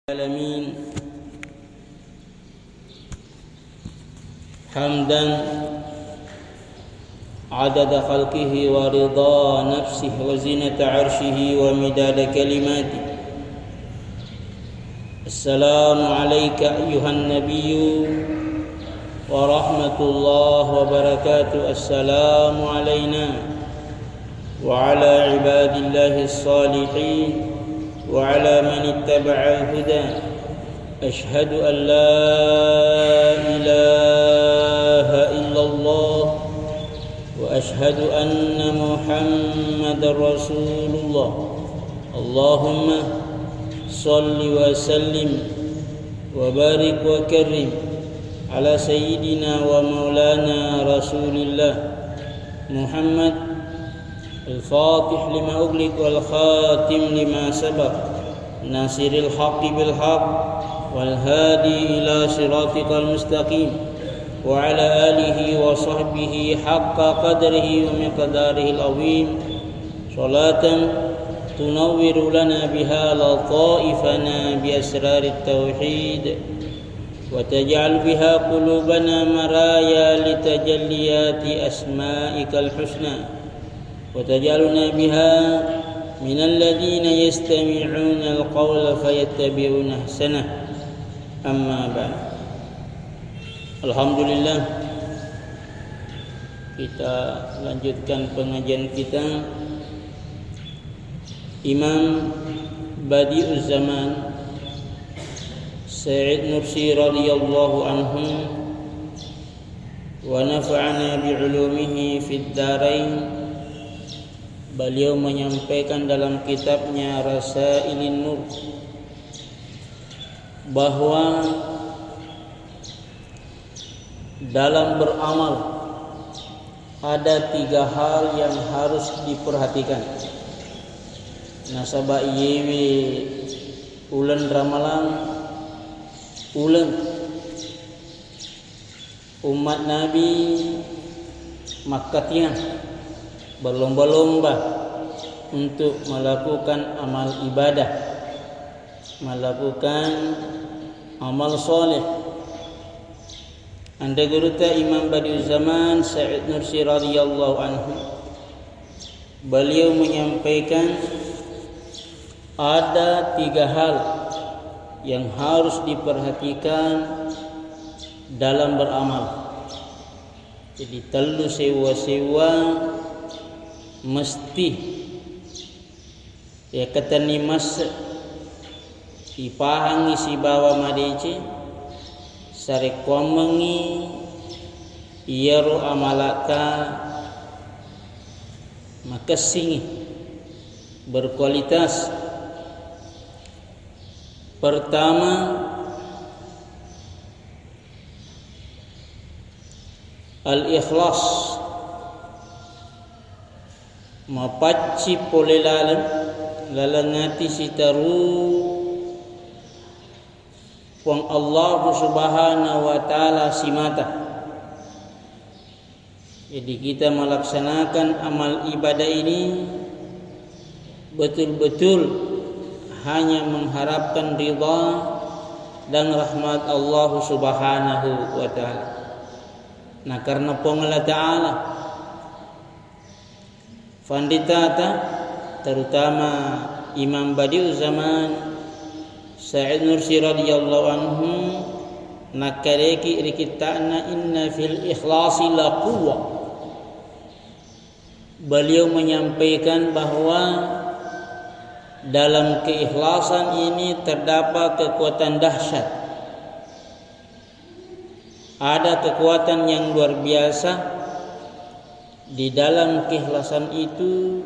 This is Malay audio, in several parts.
العالمين حمدا عدد خلقه ورضا نفسه وزنة عرشه ومداد كلماته. السلام عليك أيها النبي ورحمة الله وبركاته. السلام علينا وعلى عباد الله الصالحين وعلى من اتبع الهدى. أشهد أن لا إله إلا الله وأشهد أن محمدا رسول الله. اللهم صل وسلم وبارك وكرم على سيدنا ومولانا رسول الله محمد الفاتح لما أغلق والخاتم لما سبق ناصر الحق بالحق والهادي إلى صراطك المستقيم وعلى آله وصحبه حق قدره ومقداره العظيم. صلاة تنور لنا بها لطائفنا بأسرار التوحيد وتجعل بها قلوبنا مرايا لتجليات أسمائك الحسنى وتجعلنا بها من الذين يستمعون القول فيتبعون أحسنه. أما بعد. Alhamdulillah, kita lanjutkan pengajian kita. Imam Badi'uz Zaman Sayyid Nursi radhiyallahu anhu wa nafa'ana bi'ulumihi fid dharain. Beliau menyampaikan dalam kitabnya Rasailin Nur bahwa dalam beramal ada 3 hal yang harus diperhatikan. Nasaba iyewe ulen ramalan ulen umat Nabi Makkah berlomba-lomba untuk melakukan amal ibadah, melakukan amal soleh. Anda guruta Imam Badi'uz Zaman Sayyid Nursi radhiyallahu anhu, beliau menyampaikan ada 3 hal yang harus diperhatikan dalam beramal. Jadi telu sewa-sewa mesti ya katani mas ipahangi si bawa madece sare komengi iyaru amalaka makasingi berkualitas. Pertama, al-ikhlas, mapacci pole lalangati sitaru wang Allah subhanahu wa ta'ala simata. Jadi kita melaksanakan amal ibadah ini betul-betul hanya mengharapkan ridha dan rahmat Allah subhanahu wa ta'ala. Nah, karena Allah ta'ala Fanditata terutama Imam Badi'uz Zaman Sayyid Nursi radhiyallahu anhu nakareki rikitana inna fil ikhlasi la quwwah. Beliau menyampaikan bahwa dalam keikhlasan ini terdapat kekuatan dahsyat. Ada kekuatan yang luar biasa di dalam keikhlasan itu,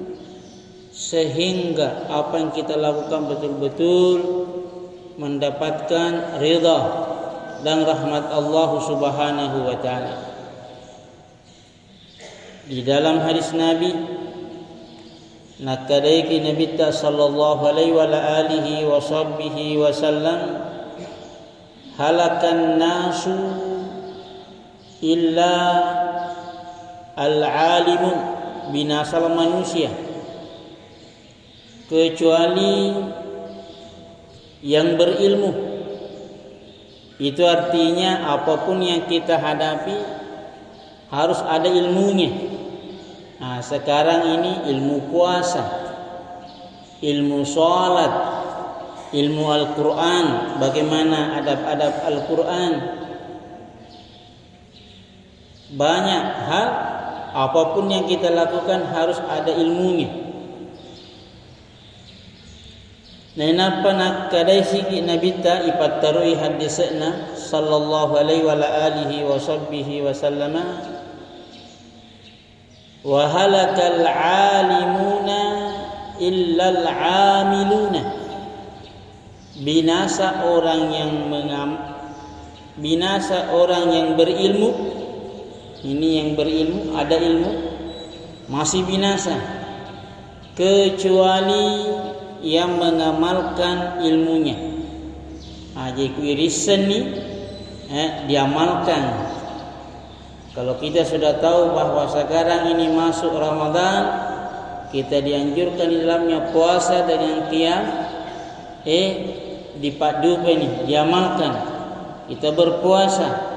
sehingga apa yang kita lakukan betul-betul mendapatkan ridha dan rahmat Allah subhanahu wa ta'ala. Di dalam hadis Nabi nakadaiki Nabi sallallahu alaihi wa alihi wa sahbihi wa sallam, halakan nasu illa al-alimun, binasalah manusia kecuali yang berilmu. Itu artinya apapun yang kita hadapi harus ada ilmunya. Nah, sekarang ini ilmu puasa, ilmu sholat, ilmu Al-Quran, bagaimana adab-adab Al-Quran. Banyak hal, apapun yang kita lakukan harus ada ilmunya. Nenapa nak kadai sigi Nabi ta ipatarui hadisna sallallahu alaihi wa alihi wa sahbihi wa sallama wa halakal alimuna illal amiluna. Binasa orang yang berilmu. Ini yang berilmu, ada ilmu masih binasa, kecuali yang mengamalkan ilmunya. Jadi kuirisan ni diamalkan. Kalau kita sudah tahu bahawa sekarang ini masuk Ramadan, kita dianjurkan di dalamnya puasa dengan qiyam, dipadu ini diamalkan. Kita berpuasa,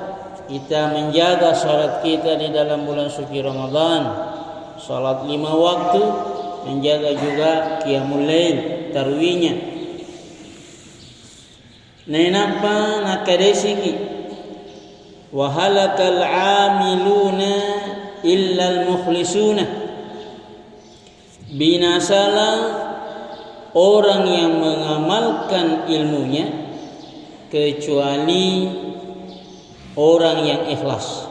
kita menjaga salat kita di dalam bulan suci Ramadan, salat 5 waktu, menjaga juga qiyamul lail, tarwihnya. Nenapa nakadesiki wa halakal amiluna illal mukhlisuna. Binasalah orang yang mengamalkan ilmunya kecuali orang yang ikhlas.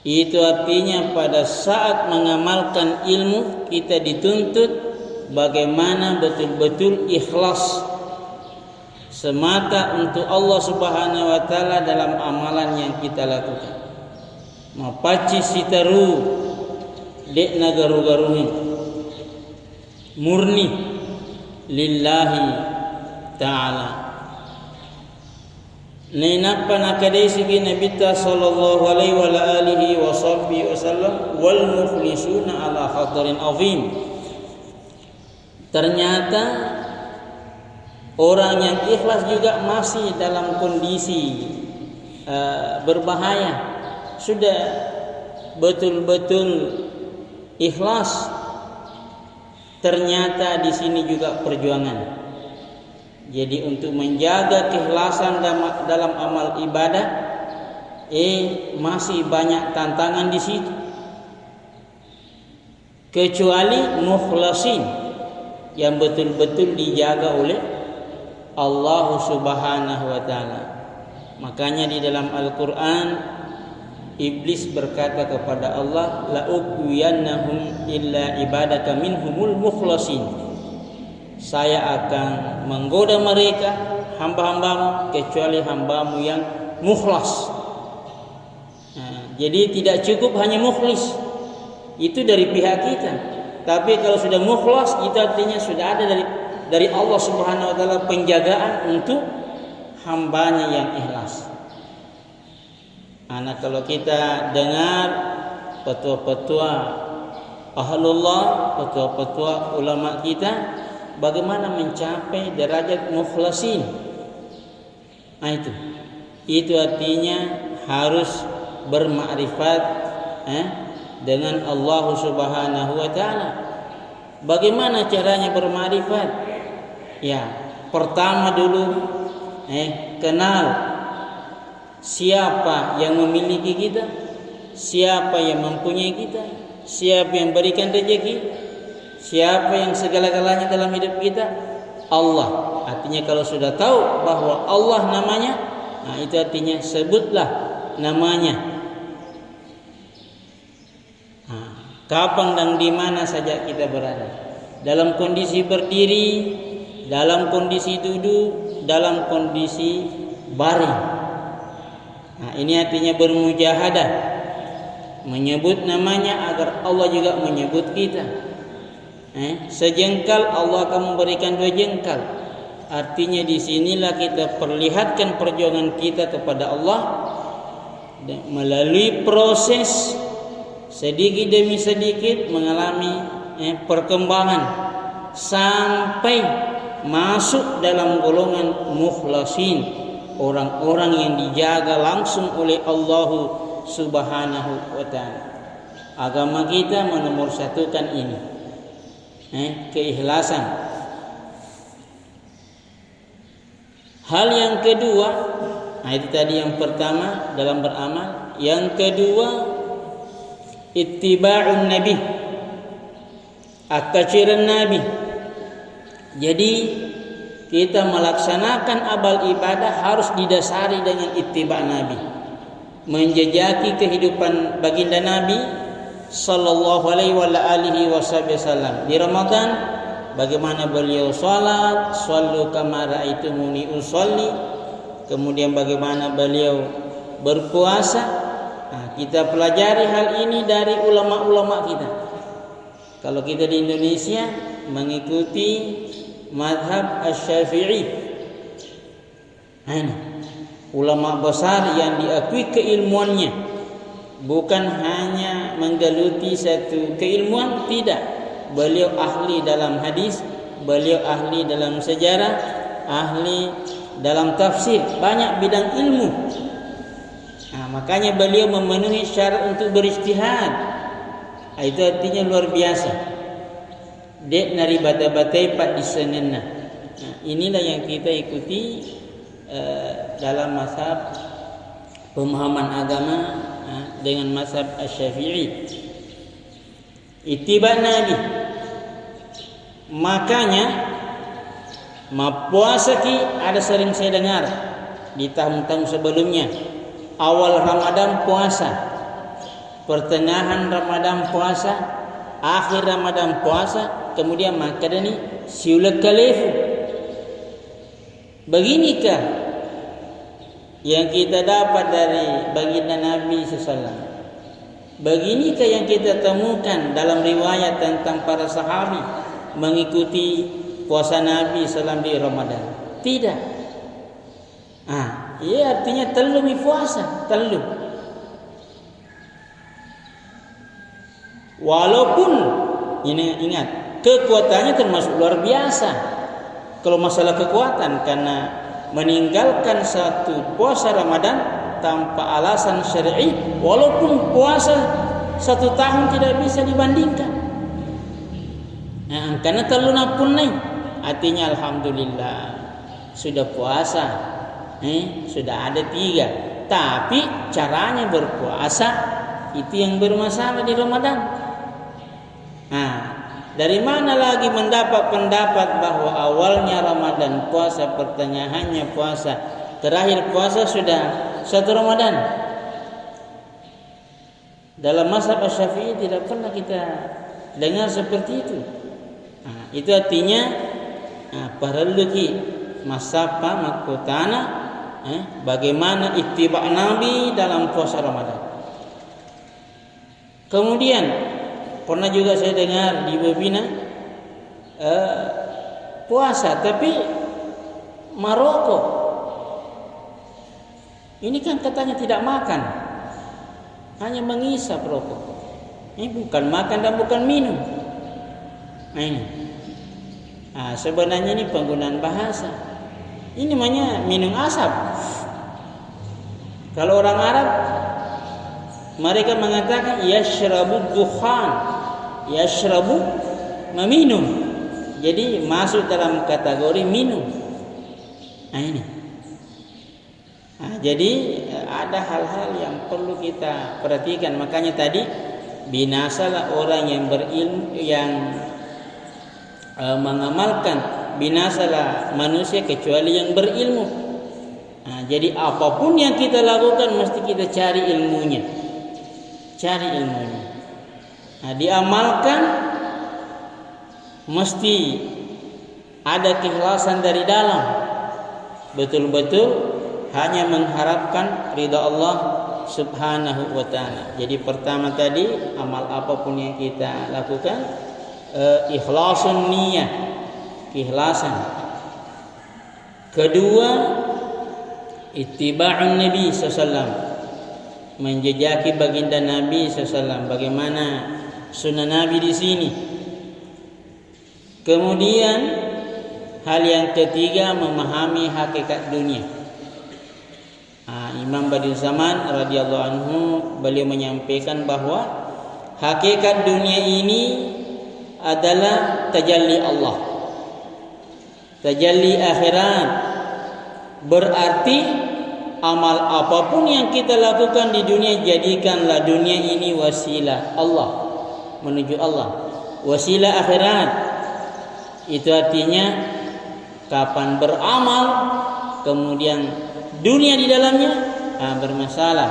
Itu artinya pada saat mengamalkan ilmu kita dituntut bagaimana betul-betul ikhlas semata untuk Allah Subhanahu wa taala dalam amalan yang kita lakukan. Mapaci sitaru dek nagaru-garuni murni lillahi taala. Nenapa nakadai sigi Nabi sallallahu alaihi wa alihi wa sahbihi wasallam wal mukhlisuna ala khatarin azim. Ternyata orang yang ikhlas juga masih dalam kondisi berbahaya. Sudah betul-betul ikhlas, ternyata di sini juga perjuangan. Jadi untuk menjaga keikhlasan dalam amal ibadah, masih banyak tantangan di situ. Kecuali mukhlasin yang betul-betul dijaga oleh Allah Subhanahu wa taala. Makanya di dalam Al-Qur'an iblis berkata kepada Allah, la uqwiyannahum illa ibadaka minhumul mukhlasin. Saya akan menggoda mereka, hamba-hambamu, kecuali hambamu yang mukhlas. Jadi tidak cukup hanya mukhlis, itu dari pihak kita. Tapi kalau sudah mukhlas, itu artinya sudah ada dari Allah Subhanahu wa taala penjagaan untuk hambanya yang ikhlas. Nah, kalau kita dengar petua-petua ahlullah, petua-petua ulama kita, bagaimana mencapai derajat mukhlasin. Nah, itu artinya harus bermakrifat dengan Allah Subhanahu wa taala. Bagaimana caranya bermakrifat? Ya, pertama dulu kenal siapa yang memiliki kita, siapa yang mempunyai kita, siapa yang berikan rezeki, siapa yang segala-galanya dalam hidup kita? Allah. Artinya kalau sudah tahu bahwa Allah namanya, nah itu artinya sebutlah namanya. Kapan dan di mana saja kita berada, dalam kondisi berdiri, dalam kondisi duduk, dalam kondisi baring. Nah, ini artinya bermujahadah, menyebut namanya agar Allah juga menyebut kita. Sejengkal Allah akan memberikan 2 jengkal. Artinya di sinilah kita perlihatkan perjuangan kita kepada Allah melalui proses sedikit demi sedikit mengalami perkembangan sampai masuk dalam golongan mukhlasin, orang-orang yang dijaga langsung oleh Allah Subhanahu wa taala. Agama kita menomorsatukan ini, keikhlasan. Hal yang kedua, itu tadi yang pertama dalam beramal. Yang kedua, ittiba'un nabi, akaciran nabi. Jadi kita melaksanakan amal ibadah harus didasari dengan ittiba' nabi, menjejaki kehidupan baginda Nabi sallallahu alaihi wasallam. Di Ramadan bagaimana beliau salat, shallu kama ra'aitumuni usolli. Kemudian bagaimana beliau berpuasa. Kita pelajari hal ini dari ulama-ulama kita. Kalau kita di Indonesia mengikuti mazhab Asy-Syafi'i, ulama besar yang diakui keilmuannya, bukan hanya menggeluti satu keilmuan, tidak. Beliau ahli dalam hadis, beliau ahli dalam sejarah, ahli dalam tafsir, banyak bidang ilmu. Makanya beliau memenuhi syarat untuk berijtihad. Itu artinya luar biasa. Dek nari bata-batai pat di senena. Inilah yang kita ikuti dalam mazhab pemahaman agama dengan mazhab Asy-Syafi'i. Ittiba' Nabi. Makanya puasa ki ada sering saya dengar di tahun-tahun sebelumnya. Awal Ramadan puasa, pertengahan Ramadan puasa, akhir Ramadan puasa, kemudian makan ini siulak kalefu. Beginikah yang kita dapat dari baginda Nabi SAW? Beginikah yang kita temukan dalam riwayat tentang para sahabi mengikuti puasa Nabi SAW di Ramadan? Tidak. Ia artinya telum puasa, telum. Walaupun ini ingat, kekuatannya termasuk luar biasa. Kalau masalah kekuatan, karena meninggalkan satu puasa Ramadan tanpa alasan syar'i, walaupun puasa 1 tahun tidak bisa dibandingkan. Karena teluna pun nih, artinya alhamdulillah sudah puasa, sudah ada 3. Tapi caranya berpuasa itu yang bermasalah di Ramadan. Dari mana lagi mendapat pendapat bahwa awalnya Ramadan puasa, pertengahannya puasa, terakhir puasa sudah 1 Ramadan? Dalam mazhab Asy-Syafi'i tidak pernah kita dengar seperti itu. Itu artinya perlu ki masapa makutana bagaimana ittiba' Nabi dalam puasa Ramadan. Kemudian pernah juga saya dengar di webinar puasa tapi Maroko. Ini kan katanya tidak makan, hanya mengisap rokok. Ini bukan makan dan bukan minum. Sebenarnya ini penggunaan bahasa. Ini namanya minum asap. Kalau orang Arab mereka mengatakan yashrabu dukhan, yashrabu meminum. Jadi masuk dalam kategori minum. Ini. Jadi ada hal-hal yang perlu kita perhatikan. Makanya tadi binasalah orang yang berilmu, yang mengamalkan, binasalah manusia kecuali yang berilmu. Jadi apapun yang kita lakukan mesti kita cari ilmunya. Cari ilmunya. Diamalkan mesti ada keikhlasan dari dalam. Betul-betul hanya mengharapkan ridha Allah Subhanahu wa taala. Jadi pertama tadi, amal apapun yang kita lakukan, ikhlasun niyah, keikhlasan. Kedua, ittiba'un Nabi sallallahu, menjejaki baginda Nabi sallallahu, bagaimana sunnah Nabi di sini. Kemudian hal yang ketiga, memahami hakikat dunia. Imam Badi'us Zaman radhiyallahu anhu beliau menyampaikan bahwa hakikat dunia ini adalah tajalli Allah, tajalli akhirat. Berarti amal apapun yang kita lakukan di dunia, jadikanlah dunia ini wasilah Allah menuju Allah, wasilah akhirat. Itu artinya kapan beramal kemudian dunia di dalamnya bermasalah.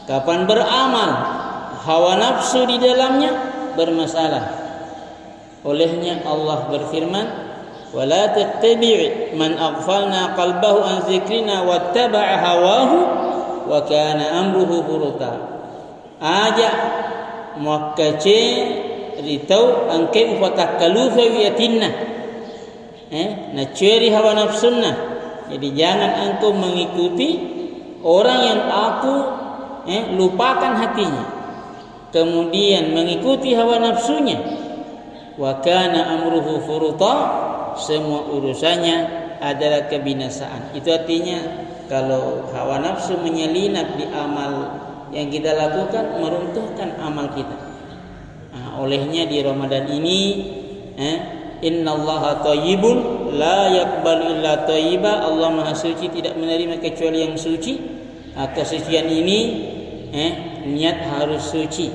Kapan beramal hawa nafsu di dalamnya bermasalah. Olehnya Allah berfirman, wala tattabi' man aghfalna qalbahu an dzikrina wattaba'a hawahu wa kana amruhu furuta. Aja muakkace ritau angke ufatakalu fa wiyatinna. Na ceri hawa nafsunna. Jadi jangan engkau mengikuti orang yang aku lupakan hatinya, kemudian mengikuti hawa nafsunya. Wa kana amruhu furuta, semua urusannya adalah kebinasaan. Itu artinya kalau hawa nafsu menyelinap di amal yang kita lakukan, meruntuhkan amal kita. Olehnya di Ramadan ini innallaha thayyibun la yaqbalu illa thayyiba. Allah Maha Suci, tidak menerima kecuali yang suci. Kesucian ini niat harus suci.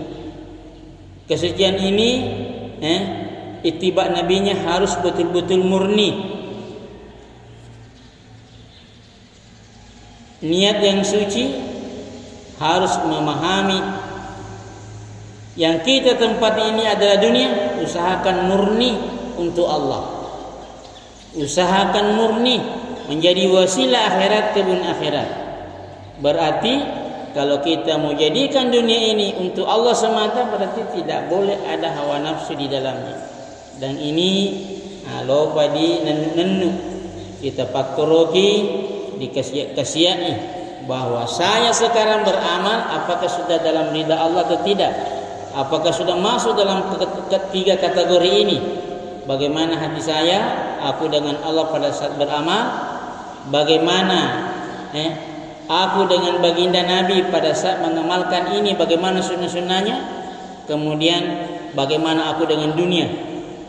Kesucian ini ittiba nabinya harus betul-betul murni. Niat yang suci harus memahami yang kita tempati ini adalah dunia. Usahakan murni untuk Allah. Usahakan murni menjadi wasilah akhirat, kebun akhirat. Berarti kalau kita mau jadikan dunia ini untuk Allah semata, berarti tidak boleh ada hawa nafsu di dalamnya. Dan ini loba di nenu kita pakturoki dikasiai bahwa saya sekarang beramal, apakah sudah dalam ridha Allah atau tidak? Apakah sudah masuk dalam ketiga kategori ini? Bagaimana hati saya, aku dengan Allah pada saat beramal? Bagaimana aku dengan baginda Nabi pada saat mengamalkan ini? Bagaimana sunnah-sunnahnya? Kemudian bagaimana aku dengan dunia?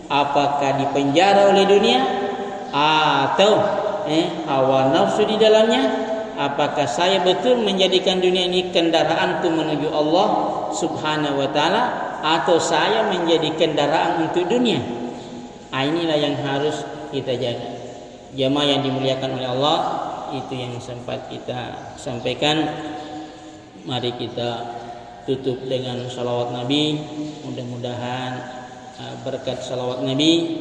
Apakah dipenjara oleh dunia atau hawa nafsu di dalamnya? Apakah saya betul menjadikan dunia ini kendaraanku menuju Allah Subhanahu wa taala, atau saya menjadi kendaraan untuk dunia? Inilah yang harus kita jaga. Jamaah yang dimuliakan oleh Allah, itu yang sempat kita sampaikan. Mari kita tutup dengan salawat Nabi. Mudah-mudahan berkat salawat Nabi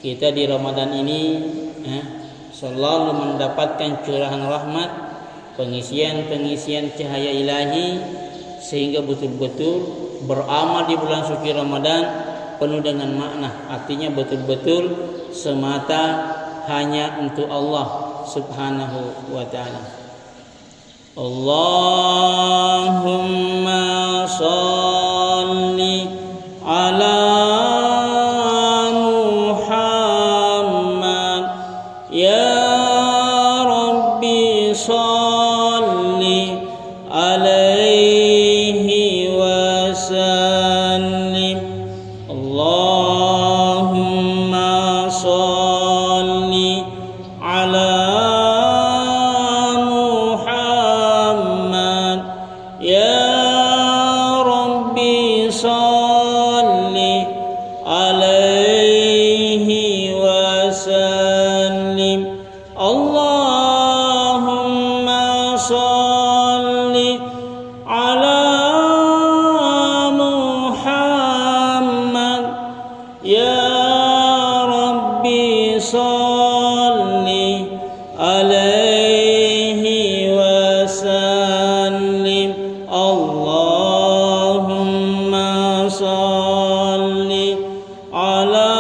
kita di Ramadan ini selalu mendapatkan curahan rahmat, pengisian cahaya ilahi, sehingga betul-betul beramal di bulan suci Ramadan penuh dengan makna. Artinya betul-betul semata hanya untuk Allah Subhanahu wa taala. Allahumma shalli ala Muhammad ya Rabbi shalli alaihi wasallim. Allahumma shalli ala Muhammad ya Rabbi shalli alaihi wasallim. Allahumma shalli ala Muhammad ya Rabbi shalli alaihi wasallim. Allahumma shalli ala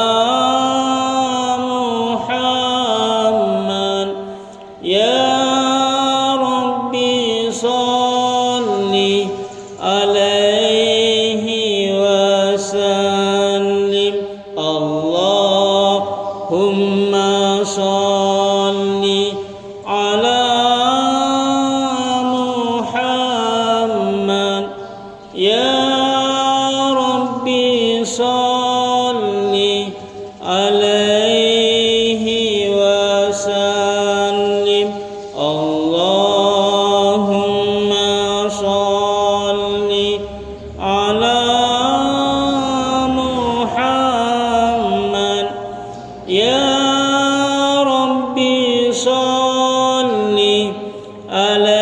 Muhammad ya Rabbi shalli alaihi wasallim. Allahumma ala Muhammad ya Rabbi salli alaihi wa sallim Allahumma salli ala Muhammad ya Rabbi salli alaihi